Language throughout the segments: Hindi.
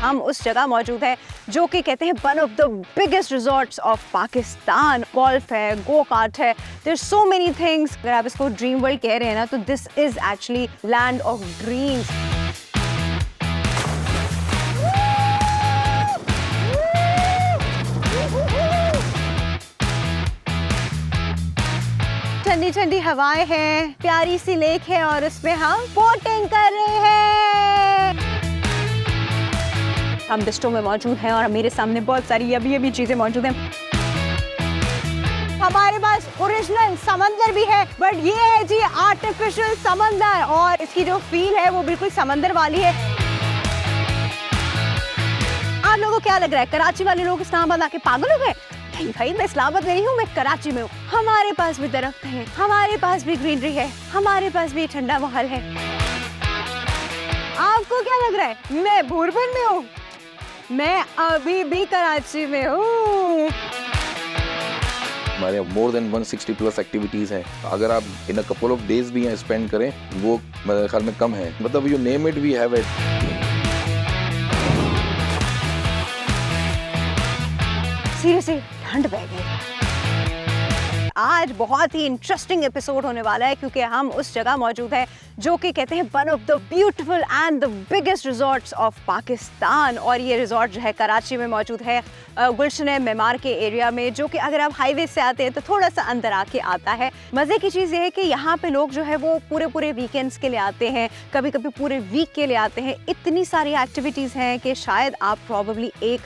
हम उस जगह मौजूद हैं जो कि कहते हैं one of the biggest resorts of Pakistan. Golf है, गो कार्ट है, देयर सो मेनी थिंग्स। अगर आप इसको ड्रीम वर्ल्ड कह रहे हैं ना तो this is actually land of dreams. ठंडी ठंडी हवाएं हैं, प्यारी सी लेक है और उसमें हम बोटिंग कर रहे हैं। हम बिस्ट्रो में मौजूद हैं और मेरे सामने बहुत सारी अभी चीजें मौजूद हैं। हमारे पास ओरिजिनल समंदर भी है, बट ये है जी आर्टिफिशियल समंदर और इसकी जो फील है वो बिल्कुल समंदर वाली है। आप लोगों को क्या लग रहा है, कराची वाले लोग इस्लामाबाद आके पागल हो गए? नहीं भाई, मैं इस्लामाबाद में नहीं हूँ, मैं कराची में हूँ। हमारे पास भी दरख्त हैं, हमारे पास भी ग्रीनरी है, हमारे पास भी ठंडा माहौल है। आपको क्या लग रहा है मैं बुरबन में हूँ? मैं अभी भी कराची में हूँ। हमारे मोर देन 160 प्लस एक्टिविटीज हैं। अगर आप इन अ कपल ऑफ डेज भी यहाँ स्पेंड करें वो मेरे ख्याल में कम है। मतलब you name it we have it. Seriously ठंड पै गई। आज बहुत ही इंटरेस्टिंग एपिसोड होने वाला है क्योंकि हम उस जगह मौजूद हैं जो कि कहते हैं one of the beautiful and the biggest resorts of Pakistan. और ये रिजॉर्ट जो है कराची में मौजूद है, गुलशन मेमार के एरिया में, जो कि अगर आप हाईवे से आते हैं तो थोड़ा सा अंदर आके आता है। मज़े की चीज़ ये है कि यहाँ पे लोग जो है वो पूरे वीकेंड्स के लिए आते हैं, कभी कभी पूरे वीक के लिए आते हैं। इतनी सारी एक्टिविटीज़ हैं कि शायद आप प्रॉबली एक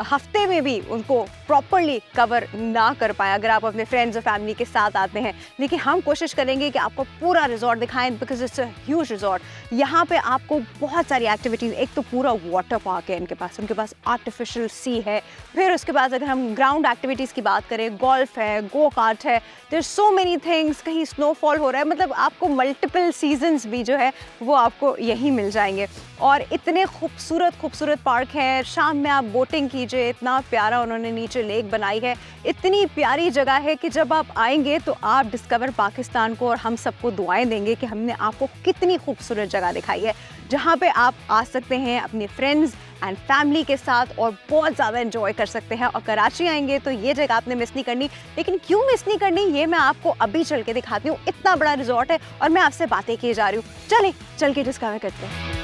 हफ्ते में भी उनको प्रॉपरली कवर ना कर पाए अगर आप अपने फ्रेंड्स और फैमिली के साथ आते हैं। लेकिन हम कोशिश करेंगे कि आपको पूरा रिजॉर्ट दिखाएं because it's a huge resort. यहाँ पे आपको बहुत सारी एक्टिविटीज़, एक तो पूरा वाटर पार्क है उनके पास आर्टिफिशियल सी है। फिर उसके बाद अगर हम ग्राउंड एक्टिविटीज़ की बात करें, गोल्फ है, गो कार्ट है, देयर सो मेनी थिंग्स। कहीं स्नोफॉल हो रहा है, मतलब आपको मल्टीपल सीजन्स भी जो है वो आपको यहीं मिल जाएंगे। और इतने खूबसूरत पार्क हैं। शाम में आप बोटिंग कीजिए, इतना प्यारा उन्होंने नीचे लेक बनाई है। इतनी प्यारी जगह है कि जब आप आएंगे तो आप डिस्कवर पाकिस्तान को और हम सबको दुआएं देंगे कि हमने आपको कितनी खूबसूरत जगह दिखाई है जहाँ पे आप आ सकते हैं अपने फ्रेंड्स एंड फैमिली के साथ और बहुत ज़्यादा एंजॉय कर सकते हैं। और कराची आएंगे तो ये जगह आपने मिस नहीं करनी। लेकिन क्यों मिस नहीं करनी ये मैं आपको अभी चल के दिखाती हूँ। इतना बड़ा रिजॉर्ट है और मैं आपसे बातें किए जा रही हूँ। चल के डिस्कवर करते हैं।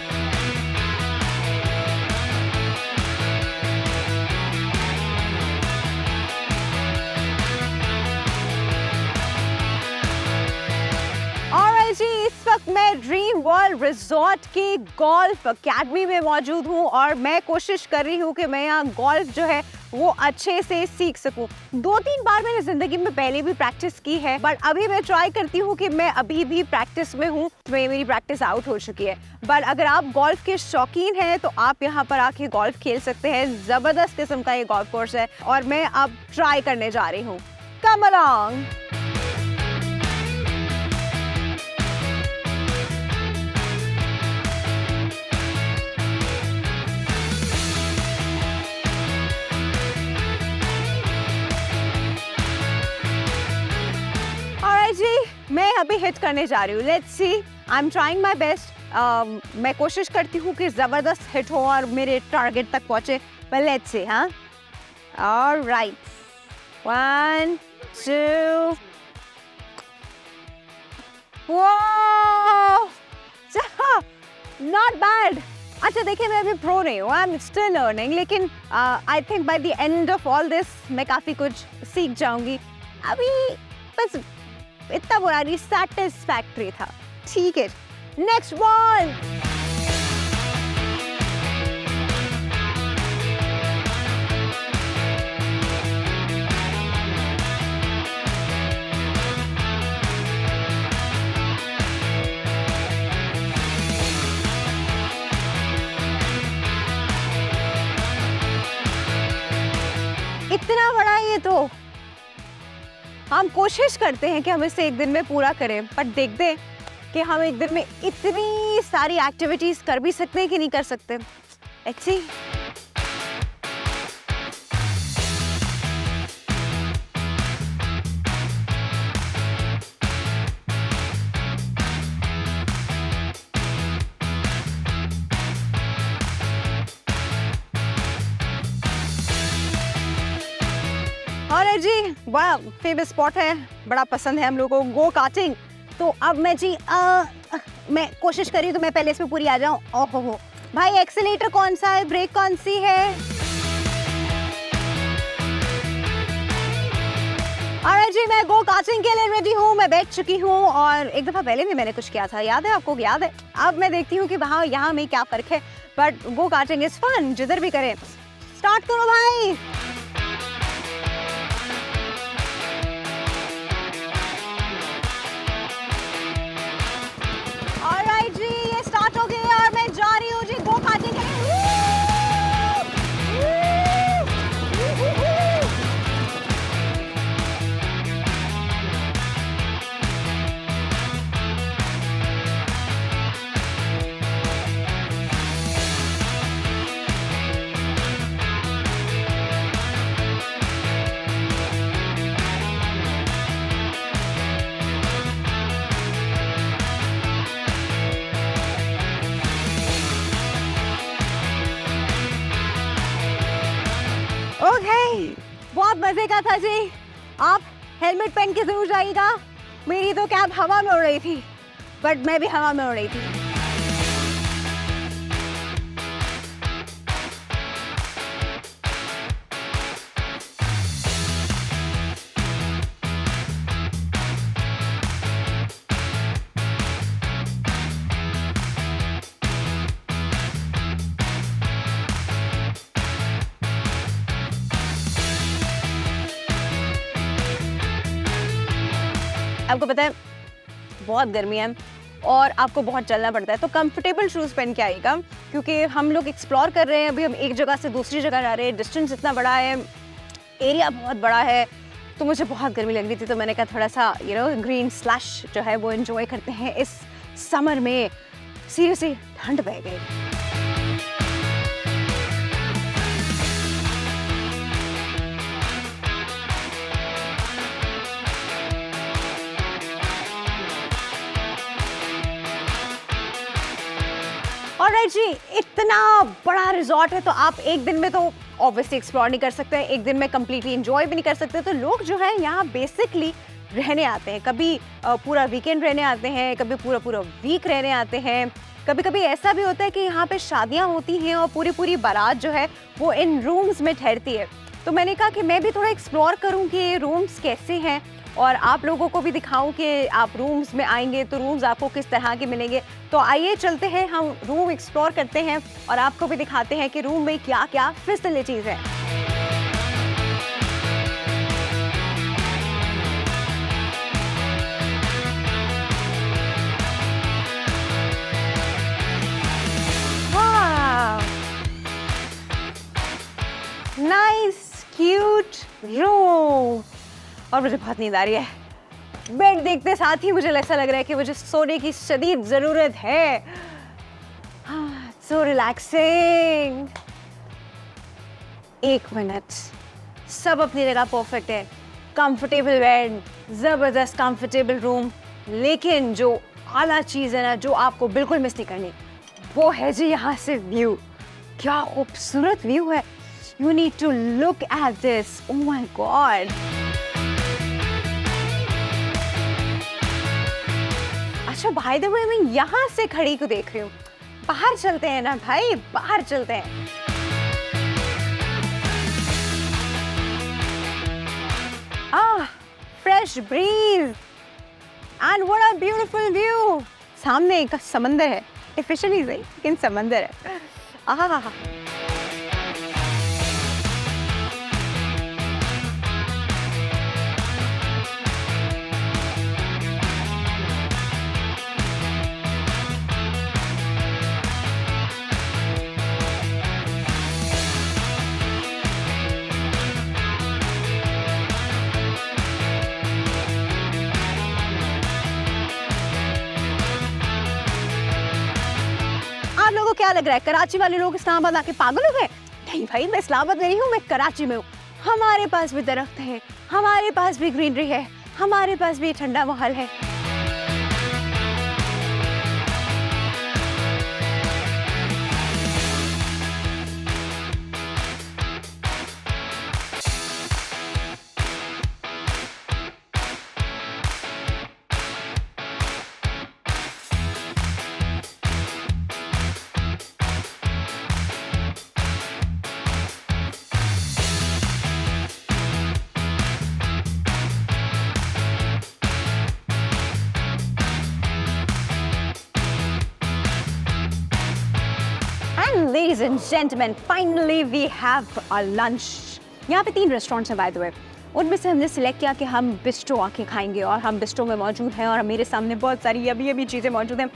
जी, इस वक्त मैं ड्रीम वर्ल्ड रिजॉर्ट की गोल्फ अकेडमी में मौजूद हूँ और मैं कोशिश कर रही हूँ कि मैं यहाँ गोल्फ जो है वो अच्छे से सीख सकूँ। 2-3 बार मैंने ज़िंदगी में पहले भी प्रैक्टिस की है, बट अभी मैं ट्राई करती हूँ कि मैं अभी भी प्रैक्टिस में हूँ। मेरी प्रैक्टिस आउट हो चुकी है। बट अगर आप गोल्फ के शौकीन हैं तो आप यहाँ पर आके गोल्फ खेल सकते हैं। ज़बरदस्त किस्म का ये गोल्फ कोर्स है और मैं अब ट्राई करने जा रही हूँ। Come along. जी, मैं अभी हिट करने जा रही हूँ। Let's see, I am trying my best. मैं कोशिश करती हूँ कि ज़बरदस्त हिट हो और मेरे टारगेट तक पहुँचे। पर लेट्स सी, हाँ। ऑलराइट, 1 2 वाह, नॉट बैड। अच्छा देखिए, मैं अभी प्रो नहीं हूँ, आई एम स्टिल लर्निंग, लेकिन I think by the end of all this मैं काफ़ी कुछ सीख जाऊँगी। अभी बस इतना बुरा नहीं, सैटिस्फैक्टरी था। ठीक है, नेक्स्ट बॉल। इतना बड़ा है ये तो। हम कोशिश करते हैं कि हम इसे एक दिन में पूरा करें, बट देखते हैं कि हम एक दिन में इतनी सारी एक्टिविटीज कर भी सकते हैं कि नहीं कर सकते। Let's see. ऑलराइट जी, बड़ा फेमस स्पॉट है, बड़ा पसंद है हम लोगों को गो कार्टिंग। तो अब मैं जी मैं कोशिश करी तो मैं पहले इसमें पूरी आ जाऊं। ओहो हो भाई, एक्सीलेटर कौन सा है, ब्रेक कौन सी है? ऑलराइट जी, मैं गो कार्टिंग के लिए रेडी हूँ, मैं बैठ चुकी हूँ और एक दफा पहले भी मैंने कुछ किया था, याद है आपको? याद है। अब मैं देखती हूँ कि वहाँ यहाँ में क्या फर्क है, but go karting is fun, जिधर भी करें। स्टार्ट करो भाई। ऑलराइट जी, ये स्टार्ट हो गई और मैं जा रही हूँ जी गो कार्टिंग के लिए। ओके, बहुत मजे का था जी। आप हेलमेट पहन के जरूर जाइएगा। मेरी तो कैब हवा में उड़ रही थी, बट मैं भी हवा में उड़ रही थी। आपको पता है बहुत गर्मी है और आपको बहुत चलना पड़ता है, तो कंफर्टेबल शूज़ पहन के आइएगा, क्योंकि हम लोग एक्सप्लोर कर रहे हैं। अभी हम एक जगह से दूसरी जगह जा रहे हैं, डिस्टेंस इतना बड़ा है, एरिया बहुत बड़ा है, तो मुझे बहुत गर्मी लग रही थी, तो मैंने कहा थोड़ा सा ग्रीन स्लैश जो है वो एंजॉय करते हैं इस समर में। सीरियसली ठंड पड़ गई। ऑलराइट जी, इतना बड़ा रिजॉर्ट है तो आप एक दिन में तो ऑब्वियसली एक्सप्लोर नहीं कर सकते, एक दिन में कंप्लीटली एंजॉय भी नहीं कर सकते। तो लोग जो है यहाँ बेसिकली रहने आते हैं, कभी पूरा वीकेंड रहने आते हैं, कभी पूरा पूरा वीक रहने आते हैं। कभी कभी ऐसा भी होता है कि यहाँ पे शादियाँ होती हैं और पूरी पूरी बारात जो है वो इन रूम्स में ठहरती है। तो मैंने कहा कि मैं भी थोड़ा एक्सप्लोर करूँ कि ये रूम्स कैसे हैं और आप लोगों को भी दिखाऊं कि आप रूम्स में आएंगे तो रूम्स आपको किस तरह के मिलेंगे। तो आइए चलते हैं, हम रूम एक्सप्लोर करते हैं और आपको भी दिखाते हैं कि रूम में क्या क्या फैसिलिटीज़ है। नाइस क्यूट रूम, और मुझे बहुत नींद आ रही है। बेड देखते साथ ही मुझे ऐसा लग रहा है कि मुझे सोने की शदीद ज़रूरत है। So relaxing. एक मिनट, सब अपनी जगह परफेक्ट है, कंफर्टेबल बेड, ज़बरदस्त कंफर्टेबल रूम, लेकिन जो आला चीज़ है ना, जो आपको बिल्कुल मिस नहीं करनी, वो है जी यहाँ से व्यू। क्या खूबसूरत व्यू है। You need to look at this. Oh my God. अच्छा, by the way, मैं यहाँ से खड़ी को देख रही हूँ। बाहर चलते हैं ना भाई, बाहर चलते हैं। Fresh breeze. And what a beautiful view. सामने एक समंदर है, एफिशिएंट ही सही, लेकिन समंदर है। आहा। क्या लग रहा है कराची वाले लोग इस्लामाबाद आके पागल हो गए? नहीं भाई, मैं इस्लामाबाद में नहीं हूँ, मैं कराची में हूँ। हमारे पास भी दरख्त है, हमारे पास भी ग्रीनरी है, हमारे पास भी ठंडा माहौल है। ladies and gentlemen, finally we have our lunch. यहाँ पे 3 रेस्टोरेंट्स हैं by the way. उनमें से हमने सिलेक्ट किया कि हम बिस्ट्रो आके खाएंगे और हम बिस्ट्रो में मौजूद हैं और मेरे सामने बहुत सारी अभी चीज़ें मौजूद हैं.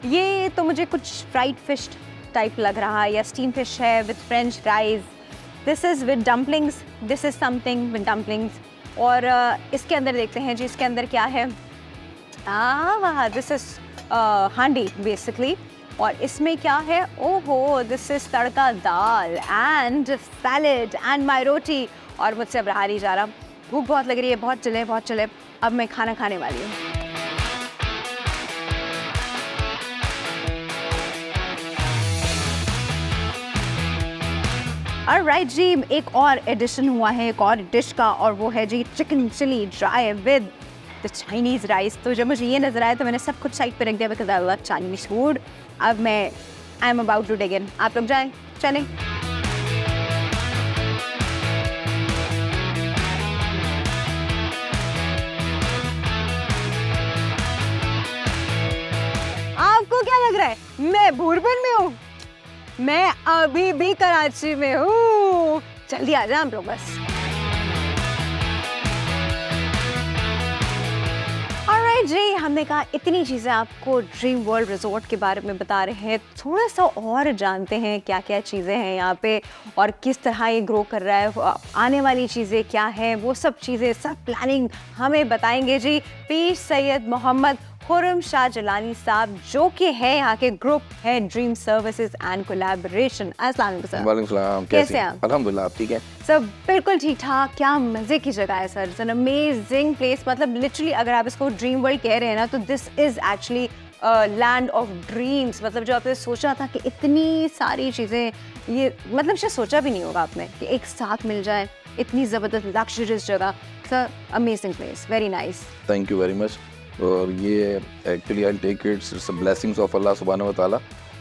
ये तो मुझे कुछ फ्राइड फिश टाइप लग रहा है या स्टीम फिश है with French fries. This is with dumplings. This is something with dumplings. और इसके अंदर देखते हैं जी इसके अंदर क्या है. This is handi basically. और इसमें क्या है. ओहो, this is tadka dal and salad and my roti. और मुझसे अब रहा नहीं जा रहा. भूख बहुत लग रही है. बहुत चले. अब मैं खाना खाने वाली हूँ. ऑलराइट जी, एक और एडिशन हुआ है एक और डिश का और वो है जी chicken chilli dry with the Chinese rice. तो जब मुझे ये नज़र आया तो मैंने सब कुछ साइड पे रख दिया because I love Chinese food. अब I am about to dig in. आप लोग जाएं, चलें. आपको क्या लग रहा है मैं भूरबन में हूँ? मैं अभी भी कराची में हूँ. जल्दी आ जाए हम लोग बस. ऑलराइट जी, हमने कहा इतनी चीज़ें आपको ड्रीम वर्ल्ड रिजॉर्ट के बारे में बता रहे हैं. थोड़ा सा और जानते हैं क्या क्या चीज़ें हैं यहाँ पे और किस तरह ये ग्रो कर रहा है. आने वाली चीज़ें क्या हैं वो सब चीज़ें सब प्लानिंग हमें बताएंगे जी पीर सैयद मोहम्मद खुर्रम शाह जिलानी साहब जो कि है यहाँ के ग्रुप है ड्रीम सर्विसेज एंड कोलैबोरेशन. अस्सलाम वालेकुम सर. वालेकुम सलाम. कैसे हैं आप? अल्हम्दुलिल्लाह, आप ठीक हैं? सब बिल्कुल ठीक ठाक. क्या मज़े की जगह है sir. It's an amazing place. मतलब लिटरली अगर आप इसको ड्रीम वर्ल्ड कह रहे हैं ना तो this is actually land of dreams. मतलब जो आपने सोचा था कि इतनी सारी चीज़ें ये मतलब शायद सोचा भी नहीं होगा आपने कि एक साथ मिल जाए इतनी ज़बरदस्त लग्जरियस जगह. Sir amazing place, very nice. Thank you very much. और ये actually I take its blessings of अल्लाह सुब्हानहू व तआला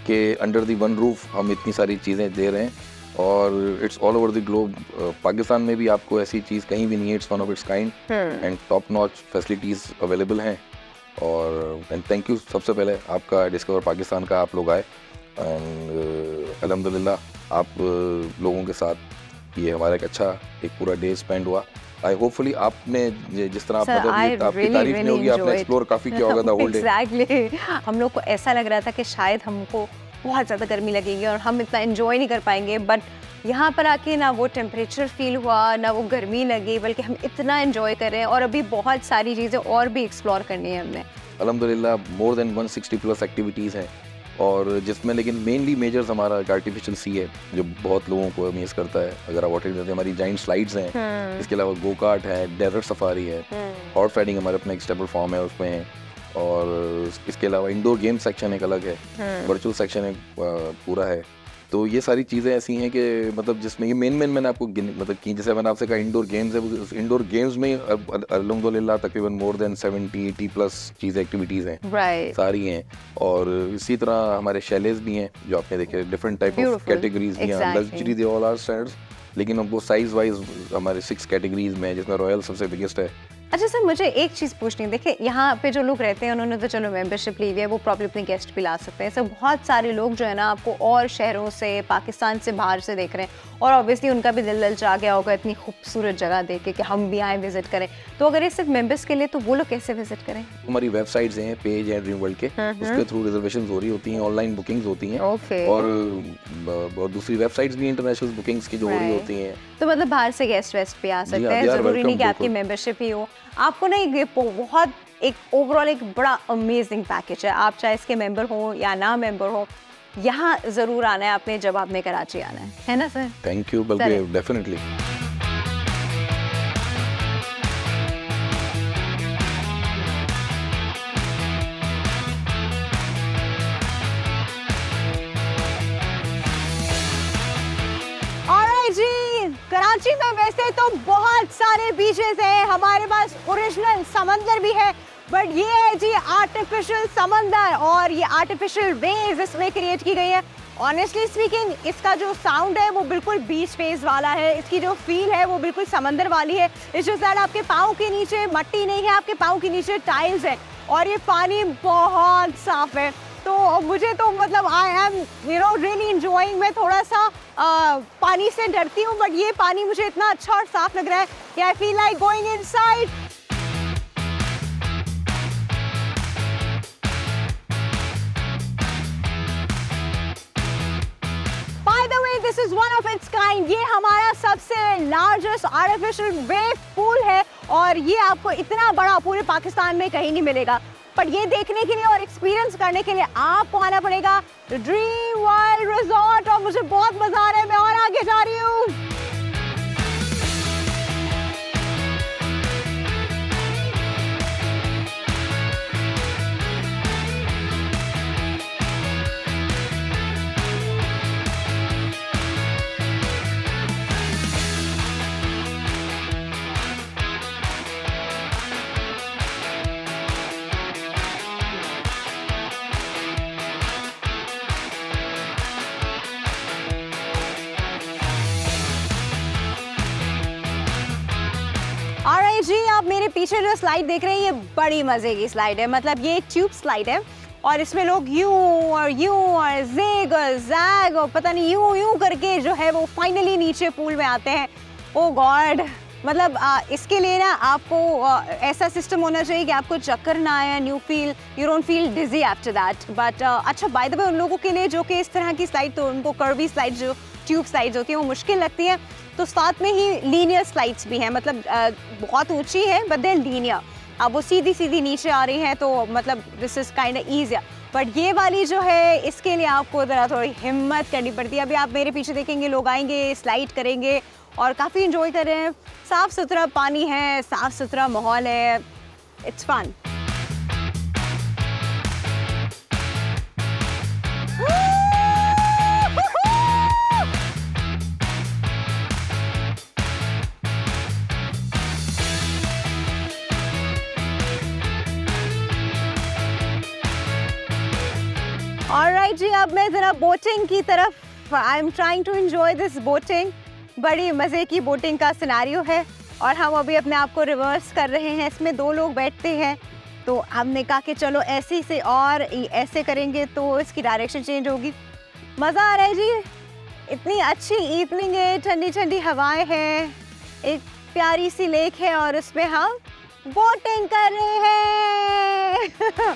कि अंडर दी वन रूफ हम इतनी सारी चीज़ें दे रहे हैं और it's all over the globe. Pakistan में भी आपको ऐसी चीज़ कहीं भी नहीं है. It's one of its kind and top notch facilities available हैं. और एंड थैंक यू सबसे पहले आपका डिस्कवर पाकिस्तान का आप लोग आए एंड अल्हम्दुलिल्लाह आप लोगों के साथ ये हमारा एक अच्छा एक पूरा डे स्पेंड हुआ. आई होपफुली आपने जिस तरह Sir, आपकी तारीफ नहीं होगी, आपने एक्सप्लोर काफ़ी किया होगा द होल डे. एग्जैक्टली. हम लोग को ऐसा लग रहा था कि शायद हमको बहुत ज़्यादा गर्मी लगेगी और हम इतना एंजॉय नहीं कर पाएंगे. बट यहाँ पर आके ना वो टेम्परेचर फील हुआ ना वो गर्मी लगी बल्कि हम इतना एंजॉय कर रहे हैं और अभी बहुत सारी चीज़ें और भी एक्सप्लोर करनी है हमने. अल्हम्दुलिल्लाह मोर देन 160 प्लस एक्टिविटीज़ हैं और जिसमें लेकिन मेनली मेजर्स हमारा आर्टिफिशियल सी है जो बहुत लोगों को अमेज करता है. अगर आप वाटर जैसे हमारी जाइंट स्लाइड्स हैं, इसके अलावा गो कार्ट है, डेजर्ट सफारी है, हॉर्स राइडिंग हमारा अपना एक स्टेबल फॉर्म है उसमें है. और इसके अलावा इंडोर गेम सेक्शन एक अलग है, वर्चुअल सेक्शन एक पूरा है. तो ये सारी चीज़ें ऐसी हैं कि मतलब जिसमें ये मेन मैंने आपको मतलब की जैसे मैंने आपसे कहा इंडोर गेम्स है. इंडोर गेम्स में अल्हम्दुलिल्लाह तकरीबन मोर देन 70-80 प्लस चीज़ें एक्टिविटीज़ हैं. सारी हैं. और इसी तरह हमारे शैलेज भी हैं जो आपने देखे डिफरेंट टाइप ऑफ कैटेगरीज भी हैं. Luxury they all are standards लेकिन वो साइज वाइज हमारे 6 कैटेगरीज में जिसमें रॉयल सबसे बिगेस्ट है. अच्छा सर, मुझे एक चीज़ पूछनी है. देखिए यहाँ पे जो लोग रहते हैं उन्होंने तो चलो मेंबरशिप ली हुई है, वो प्रॉब्लम अपने गेस्ट भी ला सकते हैं. सर बहुत सारे लोग जो है ना आपको और शहरों से पाकिस्तान से बाहर से देख रहे हैं और ऑब्वियसली उनका भी दिल ललचा गया होगा इतनी खूबसूरत जगह देख के कि हम भी आए विजिट करें. तो अगर ये सिर्फ मेंबर्स के लिए तो वो लोग कैसे विजिट करें? हमारी वेबसाइट्स हैं, पेज है ड्रीम वर्ल्ड के, उसके थ्रू रिजर्वेशन हो रही होती हैं, ऑनलाइन बुकिंग्स होती हैं. और दूसरी वेबसाइट्स भी इंटरनेशनल बुकिंग्स की जो हो रही होती हैं. तो मतलब बाहर से गेस्ट वेस्ट भी आ सकते हैं, जरूरी नहीं कि आपकी मेंबरशिप ही हो. आपको ना ये बहुत एक ओवरऑल एक बड़ा अमेजिंग पैकेज है. आप चाहे इसके मेंबर हो या ना मेंबर हो, यहाँ ज़रूर आना है आपने जब आपने कराची आना है ना सर? Thank you. बल्कि डेफिनेटली. कराची में वैसे तो बहुत सारे बीचेस हैं, हमारे पास ओरिजिनल समंदर भी है, बट ये है जी आर्टिफिशियल समंदर और ये आर्टिफिशियल वेव्स इसमें क्रिएट की गई है. ऑनेस्टली स्पीकिंग इसका जो साउंड है वो बिल्कुल बीच फेज वाला है, इसकी जो फील है वो बिल्कुल समंदर वाली है. इस जो ज़्यादा आपके पाँव के नीचे मट्टी नहीं है, आपके पाँव के नीचे टाइल्स है और ये पानी बहुत साफ है. तो मुझे तो मतलब आई एम रियली इंजॉइंग। मैं थोड़ा सा पानी से डरती हूँ, बट ये पानी मुझे इतना अच्छा और साफ लग रहा है कि I feel like going inside. Bye the way, this is one of its kind. ये हमारा सबसे लार्जेस्ट आर्टिफिशियल वेव पूल है और ये आपको इतना बड़ा पूरे पाकिस्तान में कहीं नहीं मिलेगा। पर ये देखने के लिए और एक्सपीरियंस करने के लिए आपको आना पड़ेगा ड्रीम वर्ल्ड रिजॉर्ट। और मुझे बहुत मजा आ रहा है, मैं और आगे जा रही हूँ। ऑलराइट जी, आप मेरे पीछे जो स्लाइड देख रहे हैं ये बड़ी मजे की स्लाइड है। मतलब ये एक ट्यूब स्लाइड है और इसमें लोग यूं और ज़िग और जैग और पता नहीं यूं करके जो है वो फाइनली नीचे पूल में आते हैं। ओ गॉड, मतलब इसके लिए ना आपको ऐसा सिस्टम होना चाहिए कि आपको चक्कर ना आए and you don't feel dizzy after that. But अच्छा, बाय द वे, उन लोगों के लिए जो कि इस तरह की स्लाइड, तो उनको कर्वी स्लाइड जो ट्यूब स्लाइड्स होती हैं वो मुश्किल लगती है, तो साथ में ही लीनियर स्लाइड्स भी हैं। मतलब बहुत ऊंची है बट दे लीनियर, अब वो सीधी सीधी नीचे आ रही हैं, तो मतलब this is kind of easier. But ये वाली जो है इसके लिए आपको ज़रा थोड़ी हिम्मत करनी पड़ती है। अभी आप मेरे पीछे देखेंगे लोग आएंगे, स्लाइड करेंगे और काफ़ी इंजॉय कर रहे हैं। साफ़ सुथरा पानी है, साफ़ सुथरा माहौल है, इट्स फन। ऑलराइट जी, अब मैं ज़रा बोटिंग की तरफ, I am trying to enjoy this boating. बड़ी मज़े की बोटिंग का सिनेरियो है और हम अभी अपने आप को रिवर्स कर रहे हैं। इसमें 2 लोग बैठते हैं, तो हमने कहा कि चलो ऐसे से और ऐसे करेंगे तो इसकी डायरेक्शन चेंज होगी। मज़ा आ रहा है जी, इतनी अच्छी इवनिंग है, ठंडी ठंडी हवाएं हैं, एक प्यारी सी लेक है और उसमें हम बोटिंग कर रहे हैं।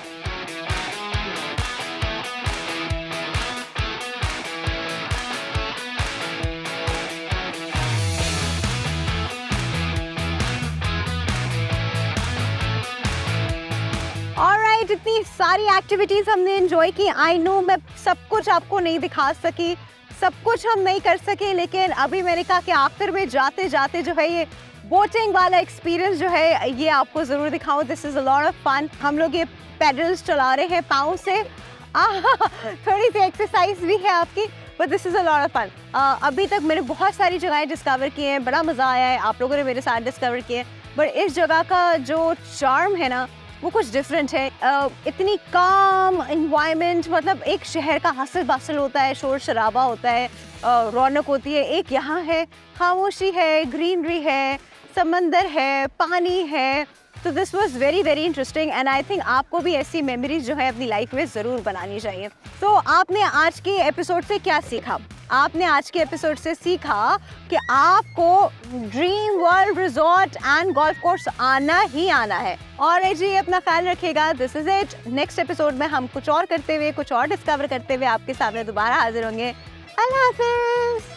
ऑलराइट, इतनी सारी एक्टिविटीज़ हमने एंजॉय की। आई नो मैं सब कुछ आपको नहीं दिखा सकी, सब कुछ हम नहीं कर सके, लेकिन अभी मैंने कहा कि आखिर में जाते जाते जो है ये बोटिंग वाला एक्सपीरियंस जो है ये आपको ज़रूर दिखाऊं। This is a lot of fun. हम लोग ये पैडल्स चला रहे हैं पाँव से, थोड़ी सी एक्सरसाइज भी है आपकी, but this is a lot of fun. अभी तक मैंने बहुत सारी जगहें डिस्कवर की हैं, बड़ा मज़ा आया है, आप लोगों ने मेरे साथ डिस्कवर किए, बट इस जगह का जो चार्म है ना वो कुछ डिफरेंट है। इतनी काम एनवायरनमेंट, मतलब एक शहर का हसल बसल होता है, शोर शराबा होता है, रौनक होती है, एक यहाँ है, खामोशी है, ग्रीनरी है, समंदर है, पानी है। तो this was very very interesting and I think आपको भी ऐसी मेमोरीज जो है अपनी लाइफ में ज़रूर बनानी चाहिए। तो आपने आज के एपिसोड से क्या सीखा? आपने आज के एपिसोड से सीखा कि आपको dream world resort and golf course आना ही आना है। और जी, अपना ख्याल रखिएगा। This is it. Next episode में हम कुछ और करते हुए, कुछ और डिस्कवर करते हुए आपके सामने दोबारा हाजिर होंगे। अल्लाह हाफिज़।